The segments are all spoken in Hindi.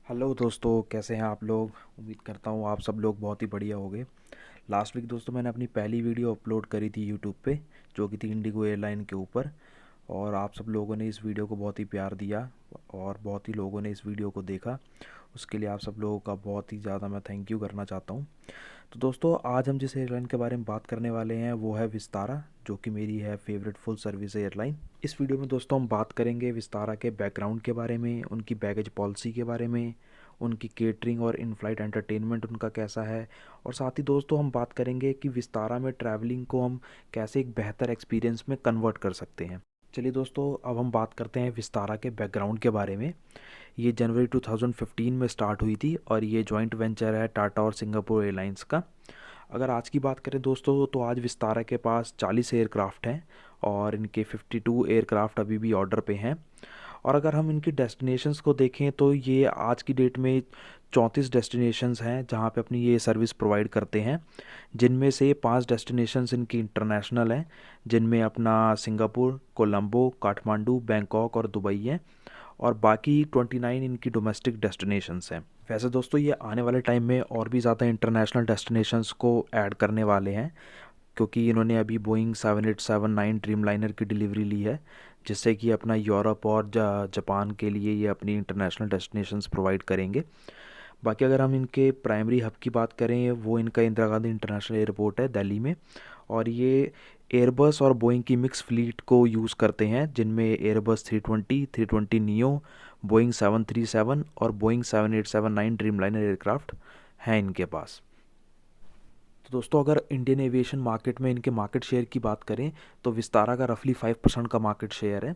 हेलो दोस्तों, कैसे हैं आप लोग। उम्मीद करता हूँ आप सब लोग बहुत ही बढ़िया होंगे। लास्ट वीक दोस्तों मैंने अपनी पहली वीडियो अपलोड करी थी यूट्यूब पे, जो कि थी इंडिगो एयरलाइन के ऊपर। और आप सब लोगों ने इस वीडियो को बहुत ही प्यार दिया और बहुत ही लोगों ने इस वीडियो को देखा। उसके लिए आप सब लोगों का बहुत ही ज़्यादा मैं थैंक यू करना चाहता हूँ। तो दोस्तों आज हम जिस एयरलाइन के बारे में बात करने वाले हैं वो है विस्तारा, जो कि मेरी है फेवरेट फुल सर्विस एयरलाइन। इस वीडियो में दोस्तों हम बात करेंगे विस्तारा के बैकग्राउंड के बारे में, उनकी बैगेज पॉलिसी के बारे में, उनकी केटरिंग और इन फ्लाइट एंटरटेनमेंट उनका कैसा है। और साथ ही दोस्तों हम बात करेंगे कि विस्तारा में ट्रैवलिंग को हम कैसे एक बेहतर एक्सपीरियंस में कन्वर्ट कर सकते हैं। चलिए दोस्तों, अब हम बात करते हैं विस्तारा के बैकग्राउंड के बारे में। ये जनवरी 2015 में स्टार्ट हुई थी और ये जॉइंट वेंचर है टाटा और सिंगापुर एयरलाइंस का। अगर आज की बात करें दोस्तों तो आज विस्तारा के पास 40 एयरक्राफ्ट हैं और इनके 52 एयरक्राफ्ट अभी भी ऑर्डर पे हैं। और अगर हम इनकी डेस्टिनेशंस को देखें तो ये आज की डेट में 34 डेस्टिनेशंस हैं जहाँ पे अपनी ये सर्विस प्रोवाइड करते हैं, जिनमें से 5 डेस्टिनेशंस इनकी इंटरनेशनल हैं, जिनमें अपना सिंगापुर, कोलंबो, काठमांडू, बैंकॉक और दुबई है। और बाकी 29 इनकी डोमेस्टिक डेस्टिनेशंस हैं। वैसे दोस्तों ये आने वाले टाइम में और भी ज़्यादा इंटरनेशनल डेस्टिनेशंस को ऐड करने वाले हैं, क्योंकि इन्होंने अभी बोइंग 7879 ड्रीम लाइनर की डिलीवरी ली है, जिससे कि अपना यूरोप और जापान के लिए ये अपनी इंटरनेशनल डेस्टिनेशंस प्रोवाइड करेंगे। बाकी अगर हम इनके प्राइमरी हब की बात करें, वो इनका इंदिरा गांधी इंटरनेशनल एयरपोर्ट है दिल्ली में। और ये एयरबस और बोइंग की मिक्स फ्लीट को यूज़ करते हैं, जिनमें एयरबस 320, 320 नियो, बोइंग 737 और बोइंग 7879 ड्रीम लाइनर एयरक्राफ्ट हैं इनके पास। तो दोस्तों अगर इंडियन एविएशन मार्केट में इनके मार्केट शेयर की बात करें तो विस्तारा का रफली 5% का मार्केट शेयर है।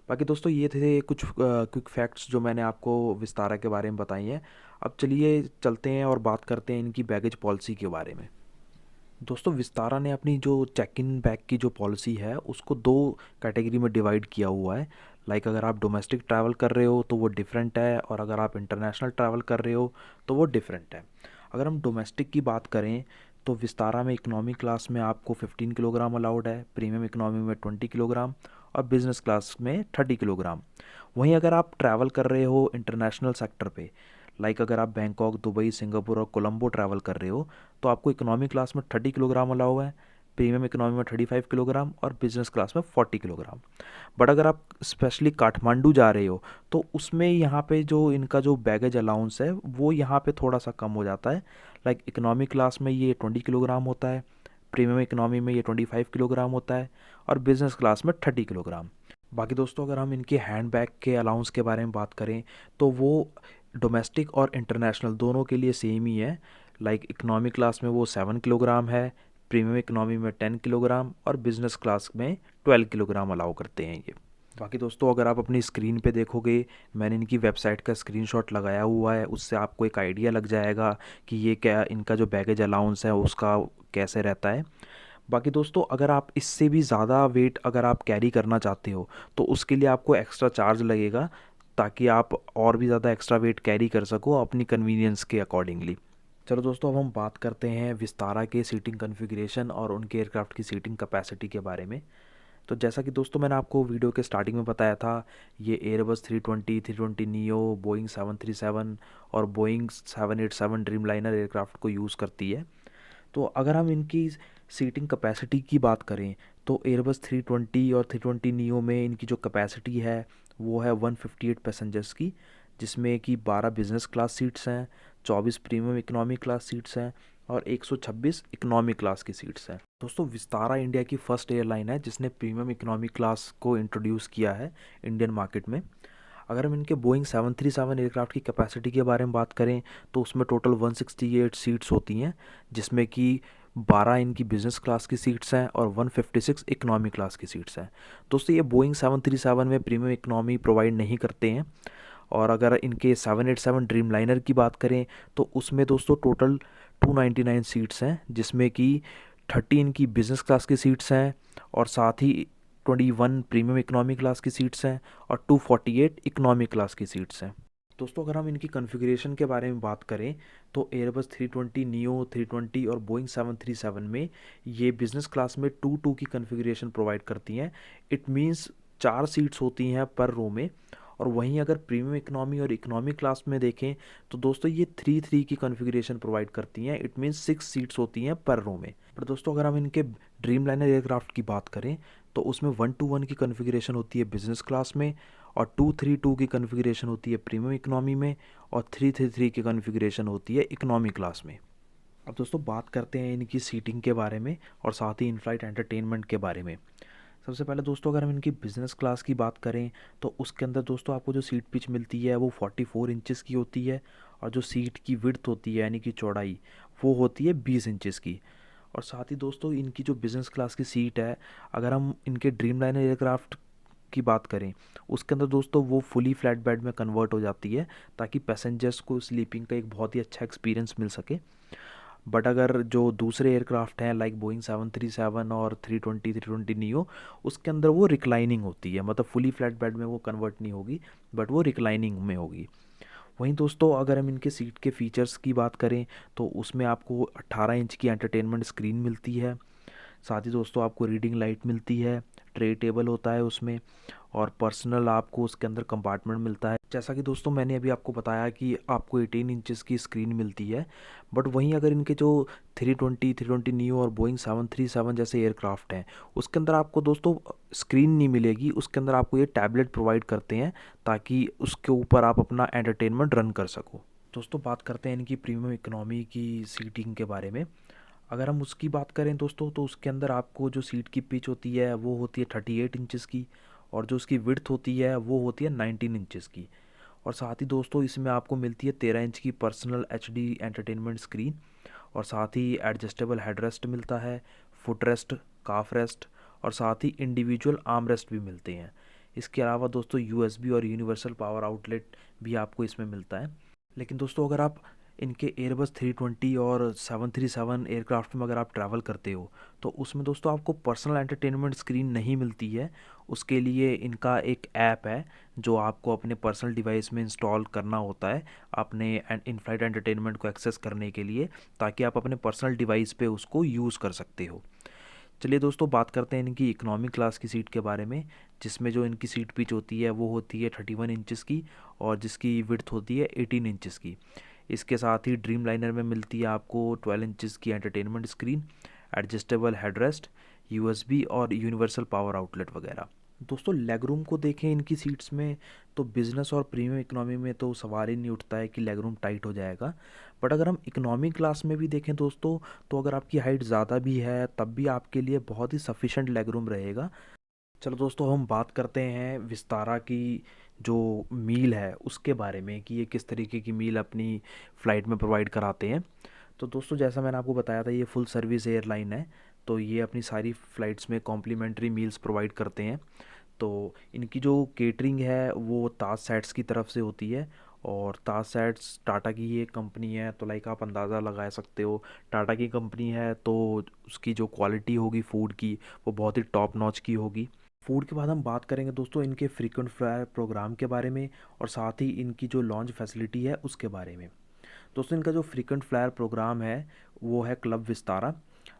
बाकी दोस्तों ये थे कुछ क्विक फैक्ट्स जो मैंने आपको विस्तारा के बारे में बताई हैं। अब चलिए चलते हैं और बात करते हैं इनकी बैगेज पॉलिसी के बारे में। दोस्तों विस्तारा ने अपनी जो चेक इन बैग की जो पॉलिसी है उसको दो कैटेगरी में डिवाइड किया हुआ है। लाइक अगर आप डोमेस्टिक ट्रैवल कर रहे हो तो वो डिफरेंट है, और अगर आप इंटरनेशनल ट्रैवल कर रहे हो तो वो डिफरेंट है। अगर हम डोमेस्टिक की बात करें तो विस्तारा में इकोनॉमी क्लास में आपको 15 किलोग्राम अलाउड है, प्रीमियम इकोनॉमी में 20 किलोग्राम और बिजनेस क्लास में 30 किलोग्राम। वहीं अगर आप ट्रैवल कर रहे हो इंटरनेशनल सेक्टर पे, लाइक अगर आप बैंकॉक, दुबई, सिंगापुर और कोलंबो ट्रैवल कर रहे हो तो आपको इकोनॉमी क्लास में 30 किलोग्राम अलाउ है, प्रीमियम इकोनॉमी में 35 किलोग्राम और बिजनेस क्लास में 40 किलोग्राम। बट अगर आप स्पेशली काठमांडू जा रहे हो तो उसमें यहाँ पे जो इनका जो बैगेज अलाउंस है वो यहाँ पे थोड़ा सा कम हो जाता है। लाइक इकोनॉमी क्लास में ये 20 किलोग्राम होता है, प्रीमियम इकोनॉमी में ये 25 किलोग्राम होता है और बिजनेस क्लास में 30 किलोग्राम। बाकी दोस्तों अगर हम इनके हैंड बैग के अलाउंस के बारे में बात करें तो वो डोमेस्टिक और इंटरनेशनल दोनों के लिए सेम ही है। लाइक इकोनॉमी क्लास में वो 7 किलोग्राम है, प्रीमियम इकोनॉमी में 10 किलोग्राम और बिजनेस क्लास में 12 किलोग्राम अलाउ करते हैं ये। बाकी दोस्तों अगर आप अपनी स्क्रीन पे देखोगे, मैंने इनकी वेबसाइट का स्क्रीनशॉट लगाया हुआ है, उससे आपको एक आइडिया लग जाएगा कि ये क्या इनका जो बैगेज अलाउंस है उसका कैसे रहता है। बाकी दोस्तों अगर आप इससे भी ज़्यादा वेट अगर आप कैरी करना चाहते हो तो उसके लिए आपको एक्स्ट्रा चार्ज लगेगा, ताकि आप और भी ज़्यादा एक्स्ट्रा वेट कैरी कर सको अपनी कन्वीनियंस के अकॉर्डिंगली। चलो दोस्तों अब हम बात करते हैं विस्तारा के सीटिंग कॉन्फ़िगरेशन और उनके एयरक्राफ्ट की सीटिंग कैपेसिटी के बारे में। तो जैसा कि दोस्तों मैंने आपको वीडियो के स्टार्टिंग में बताया था, ये एयरबस 320, 320 नियो, बोइंग 737 और बोइंग 787 ड्रीम लाइनर एयरक्राफ्ट को यूज़ करती है। तो अगर हम इनकी सीटिंग कैपेसिटी की बात करें तो एयरबस 320 और 320 नियो में इनकी जो कैपेसिटी है वो है 158 पैसेंजर्स की, जिसमें कि 12 बिजनेस क्लास सीट्स हैं, 24 प्रीमियम इकोनॉमी क्लास सीट्स हैं और 126 इकोनॉमी क्लास की सीट्स हैं। दोस्तों विस्तारा इंडिया की फर्स्ट एयरलाइन है जिसने प्रीमियम इकोनॉमी क्लास को इंट्रोड्यूस किया है इंडियन मार्केट में। अगर हम इनके बोइंग 737 एयरक्राफ्ट की कैपेसिटी के बारे में बात करें तो उसमें टोटल 168 सीट्स होती हैं, जिसमें कि 12 इनकी बिजनेस क्लास की सीट्स हैं और 156 इकोनॉमी क्लास की सीट्स हैं। दोस्तों ये बोइंग 737 में प्रीमियम इकोनॉमी प्रोवाइड नहीं करते हैं। और अगर इनके 787 ड्रीम लाइनर की बात करें तो उसमें दोस्तों टोटल 299 सीट्स हैं, जिसमें कि 30 इनकी बिजनेस क्लास की सीट्स हैं और साथ ही 21 प्रीमियम इकोनॉमी क्लास की सीट्स हैं और 248 इकोनॉमी क्लास की सीट्स हैं। दोस्तों अगर हम इनकी कॉन्फ़िगरेशन के बारे में बात करें तो एयरबस 320 नियो, 320 और बोइंग 737 में ये बिज़नेस क्लास में 2-2 की कॉन्फ़िगरेशन प्रोवाइड करती हैं। इट मींस 4 सीट्स होती हैं पर रो में और वहीं अगर प्रीमियम इकोनॉमी और इकोनॉमी क्लास में देखें तो दोस्तों ये 3-3 की कॉन्फ़िगरेशन प्रोवाइड करती हैं। इट मीन्स 6 सीट्स होती हैं पर रो में। पर दोस्तों अगर हम इनके ड्रीम लाइनर एयरक्राफ्ट की बात करें तो उसमें 1-1 की कॉन्फ़िगरेशन होती है बिजनेस क्लास में, और 2-3-2 की कॉन्फ़िगरेशन होती है प्रीमियम इकोनॉमी में, और 3-3-3 की कॉन्फ़िगरेशन होती है इकोनॉमी क्लास में। अब दोस्तों बात करते हैं इनकी सीटिंग के बारे में और साथ ही इन फ्लाइट एंटरटेनमेंट के बारे में। सबसे पहले दोस्तों अगर हम इनकी बिज़नेस क्लास की बात करें तो उसके अंदर दोस्तों आपको जो सीट पिच मिलती है वो 44 इंचेस की होती है, और जो सीट की विड्थ होती है यानी कि चौड़ाई वो होती है 20 इंचेस की। और साथ ही दोस्तों इनकी जो बिज़नेस क्लास की सीट है, अगर हम इनके ड्रीम लाइनर एयरक्राफ्ट की बात करें उसके अंदर दोस्तों वो फुली फ्लैट बेड में कन्वर्ट हो जाती है, ताकि पैसेंजर्स को स्लीपिंग का एक बहुत ही अच्छा एक्सपीरियंस मिल सके। बट अगर जो दूसरे एयरक्राफ्ट हैं लाइक बोइंग 737 और 320 नियो, उसके अंदर वो रिक्लाइनिंग होती है, मतलब फुली फ्लैट बेड में वो कन्वर्ट नहीं होगी, बट वो रिक्लाइनिंग में होगी। वहीं दोस्तों अगर हम इनके सीट के फीचर्स की बात करें तो उसमें आपको 18 इंच की एंटरटेनमेंट स्क्रीन मिलती है। साथ ही दोस्तों आपको रीडिंग लाइट मिलती है, ट्रे टेबल होता है उसमें, और पर्सनल आपको उसके अंदर कंपार्टमेंट मिलता है। जैसा कि दोस्तों मैंने अभी आपको बताया कि आपको 18 इंचेस की स्क्रीन मिलती है। बट वहीं अगर इनके जो 320 नियो और बोइंग 737 जैसे एयरक्राफ्ट हैं उसके अंदर आपको दोस्तों स्क्रीन नहीं मिलेगी, उसके अंदर आपको ये टैबलेट प्रोवाइड करते हैं ताकि उसके ऊपर आप अपना एंटरटेनमेंट रन कर सको। दोस्तों बात करते हैं इनकी प्रीमियम इकोनॉमी की सीटिंग के बारे में। अगर हम उसकी बात करें दोस्तों तो उसके अंदर आपको जो सीट की पिच होती है वो होती है 38 इंचेस की, और जो उसकी विड्थ होती है वो होती है 19 इंचेस की। और साथ ही दोस्तों इसमें आपको मिलती है 13 इंच की पर्सनल एचडी एंटरटेनमेंट स्क्रीन, और साथ ही एडजस्टेबल हेडरेस्ट मिलता है, फुट रेस्ट, काफ रेस्ट, और साथ ही इंडिविजुअल आर्म रेस्ट भी मिलते हैं। इसके अलावा दोस्तों यूएसबी और यूनिवर्सल पावर आउटलेट भी आपको इसमें मिलता है। लेकिन दोस्तों अगर आप इनके एयरबस 320 और 737 एयरक्राफ्ट में अगर आप ट्रैवल करते हो तो उसमें दोस्तों आपको पर्सनल एंटरटेनमेंट स्क्रीन नहीं मिलती है। उसके लिए इनका एक ऐप है जो आपको अपने पर्सनल डिवाइस में इंस्टॉल करना होता है अपने इन फ्लाइट एंटरटेनमेंट को एक्सेस करने के लिए, ताकि आप अपने पर्सनल डिवाइस पे उसको यूज़ कर सकते हो। चलिए दोस्तों बात करते हैं इनकी इकोनॉमी क्लास की सीट के बारे में, जिसमें जो इनकी सीट पिच होती है वो होती है 31 इंचेस की, और जिसकी विड्थ होती है 18 इंचेस की। इसके साथ ही ड्रीम लाइनर में मिलती है आपको 12 इंचेस की entertainment screen, adjustable headrest, USB और यूनिवर्सल पावर आउटलेट वगैरह। दोस्तों लेग रूम को देखें इनकी सीट्स में तो बिज़नेस और प्रीमियम इकोनॉमी में तो सवाल ही नहीं उठता है कि लेग रूम टाइट हो जाएगा। बट अगर हम इकोनॉमी क्लास में भी देखें दोस्तों तो अगर आपकी हाइट ज़्यादा भी है तब भी आपके लिए बहुत ही सफिशेंट लेग रूम रहेगा। चलो दोस्तों हम बात करते हैं विस्तारा की जो मील है उसके बारे में कि ये किस तरीके की मील अपनी फ़्लाइट में प्रोवाइड कराते हैं। तो दोस्तों जैसा मैंने आपको बताया था ये फुल सर्विस एयरलाइन है, तो ये अपनी सारी फ़्लाइट्स में कॉम्प्लीमेंट्री मील्स प्रोवाइड करते हैं। तो इनकी जो केटरिंग है वो ताज सैट्स की तरफ से होती है, और ताज सैट्स टाटा की ये कंपनी है, तो लाइक आप अंदाज़ा लगा सकते हो टाटा की कंपनी है तो उसकी जो क्वालिटी होगी फूड की वो बहुत ही टॉप नॉच की होगी। फूड के बाद हम बात करेंगे दोस्तों इनके फ्रीक्वेंट फ्लायर प्रोग्राम के बारे में, और साथ ही इनकी जो लॉन्च फैसिलिटी है उसके बारे में। दोस्तों इनका जो फ्रीक्वेंट फ्लायर प्रोग्राम है वो है क्लब विस्तारा।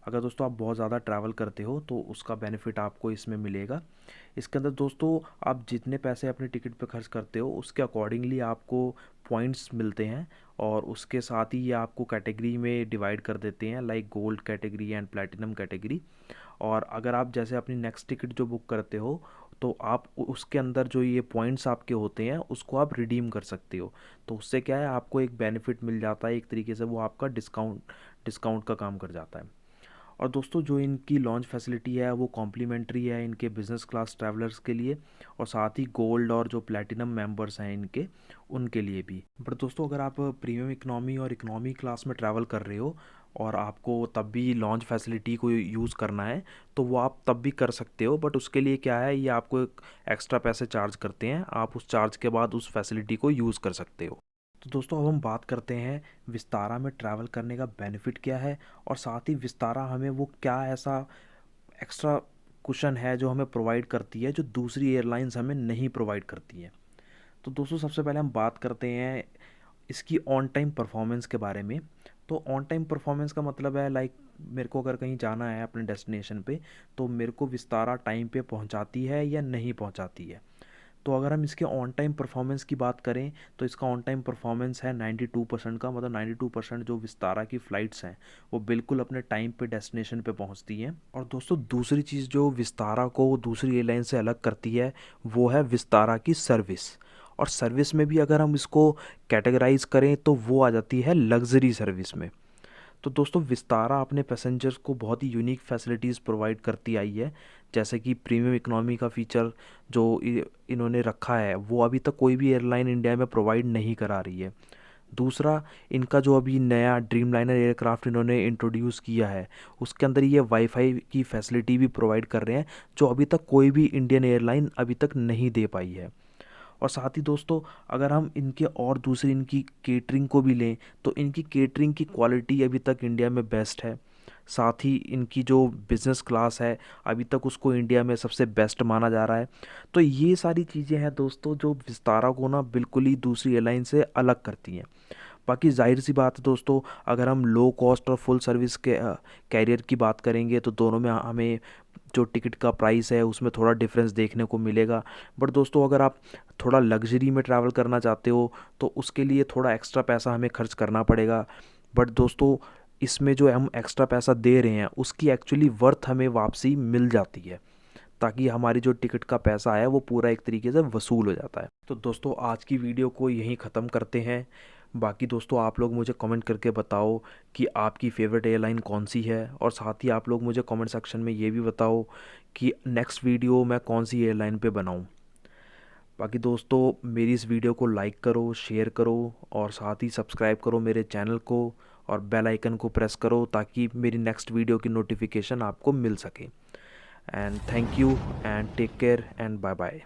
अगर दोस्तों आप बहुत ज़्यादा ट्रैवल करते हो तो उसका बेनिफिट आपको इसमें मिलेगा। इसके अंदर दोस्तों आप जितने पैसे अपने टिकट पे खर्च करते हो उसके अकॉर्डिंगली आपको पॉइंट्स मिलते हैं, और उसके साथ ही ये आपको कैटेगरी में डिवाइड कर देते हैं like gold category and platinum category. और अगर आप जैसे अपनी नेक्स्ट टिकट जो बुक करते हो तो आप उसके अंदर जो ये पॉइंट्स आपके होते हैं उसको आप रिडीम कर सकते हो। तो उससे क्या है आपको एक बेनिफिट मिल जाता है, एक तरीके से वो आपका डिस्काउंट का काम कर जाता है। और दोस्तों जो इनकी लॉन्च फैसिलिटी है वो कॉम्प्लीमेंट्री है इनके बिज़नेस क्लास ट्रैवलर्स के लिए, और साथ ही गोल्ड और जो प्लैटिनम मेंबर्स हैं इनके उनके लिए भी। बट दोस्तों अगर आप प्रीमियम इकनॉमी और इकनॉमी क्लास में ट्रैवल कर रहे हो और आपको तब भी लॉन्च फैसिलिटी को यूज़ करना है तो वो आप तब भी कर सकते हो, बट उसके लिए क्या है ये आपको एक एक्स्ट्रा पैसे चार्ज करते हैं, आप उस चार्ज के बाद उस फैसिलिटी को यूज़ कर सकते हो। तो दोस्तों अब हम बात करते हैं विस्तारा में ट्रैवल करने का बेनिफिट क्या है, और साथ ही विस्तारा हमें वो क्या ऐसा एक्स्ट्रा कुशन है जो हमें प्रोवाइड करती है जो दूसरी एयरलाइंस हमें नहीं प्रोवाइड करती है। तो दोस्तों सबसे पहले हम बात करते हैं इसकी ऑन टाइम परफॉर्मेंस के बारे में। तो ऑन टाइम परफॉर्मेंस का मतलब है लाइक मेरे को अगर कहीं जाना है अपने डेस्टिनेशन पे तो मेरे को विस्तारा टाइम पे पहुंचाती है या नहीं पहुंचाती है। तो अगर हम इसके ऑन टाइम परफॉर्मेंस की बात करें तो इसका ऑन टाइम परफॉर्मेंस है 92% का, मतलब 92% जो विस्तारा की फ़्लाइट्स हैं वो बिल्कुल अपने टाइम पे डेस्टिनेशन पे पहुंचती हैं। और दोस्तों दूसरी चीज़ जो विस्तारा को दूसरी एयरलाइन से अलग करती है वो है विस्तारा की सर्विस। और सर्विस में भी अगर हम इसको कैटेगराइज करें तो वो आ जाती है लग्जरी सर्विस में। तो दोस्तों विस्तारा अपने पैसेंजर्स को बहुत ही यूनिक फैसिलिटीज़ प्रोवाइड करती आई है, जैसे कि प्रीमियम इकोनॉमी का फ़ीचर जो इन्होंने रखा है वो अभी तक कोई भी एयरलाइन इंडिया में प्रोवाइड नहीं करा रही है। दूसरा, इनका जो अभी नया ड्रीम लाइनर एयरक्राफ्ट इन्होंने इंट्रोड्यूस किया है उसके अंदर ये वाईफाई की फैसिलिटी भी प्रोवाइड कर रहे हैं, जो अभी तक कोई भी इंडियन एयरलाइन अभी तक नहीं दे पाई है। और साथ ही दोस्तों अगर हम इनके और दूसरी इनकी केटरिंग को भी लें तो इनकी केटरिंग की क्वालिटी अभी तक इंडिया में बेस्ट है। साथ ही इनकी जो बिज़नेस क्लास है अभी तक उसको इंडिया में सबसे बेस्ट माना जा रहा है। तो ये सारी चीज़ें हैं दोस्तों जो विस्तारा को ना बिल्कुल ही दूसरी एयरलाइन से अलग करती हैं। बाकी जाहिर सी बात है दोस्तों, अगर हम लो कॉस्ट और फुल सर्विस के कैरियर की बात करेंगे तो दोनों में हमें जो टिकट का प्राइस है उसमें थोड़ा डिफरेंस देखने को मिलेगा। बट दोस्तों अगर आप थोड़ा लग्जरी में ट्रैवल करना चाहते हो तो उसके लिए थोड़ा एक्स्ट्रा पैसा हमें खर्च करना पड़ेगा। बट दोस्तों इसमें जो हम एक्स्ट्रा पैसा दे रहे हैं उसकी एक्चुअली वर्थ हमें वापसी मिल जाती है, ताकि हमारी जो टिकट का पैसा है वो पूरा एक तरीके से वसूल हो जाता है। तो दोस्तों आज की वीडियो को यहीं ख़त्म करते हैं। बाकी दोस्तों आप लोग मुझे कमेंट करके बताओ कि आपकी फ़ेवरेट एयरलाइन कौन सी है, और साथ ही आप लोग मुझे कमेंट सेक्शन में ये भी बताओ कि नेक्स्ट वीडियो मैं कौन सी एयरलाइन पे बनाऊं। बाकी दोस्तों मेरी इस वीडियो को लाइक करो, शेयर करो और साथ ही सब्सक्राइब करो मेरे चैनल को और बेल आइकन को प्रेस करो ताकि मेरी नेक्स्ट वीडियो की नोटिफिकेशन आपको मिल सके। And thank you and take care and bye bye.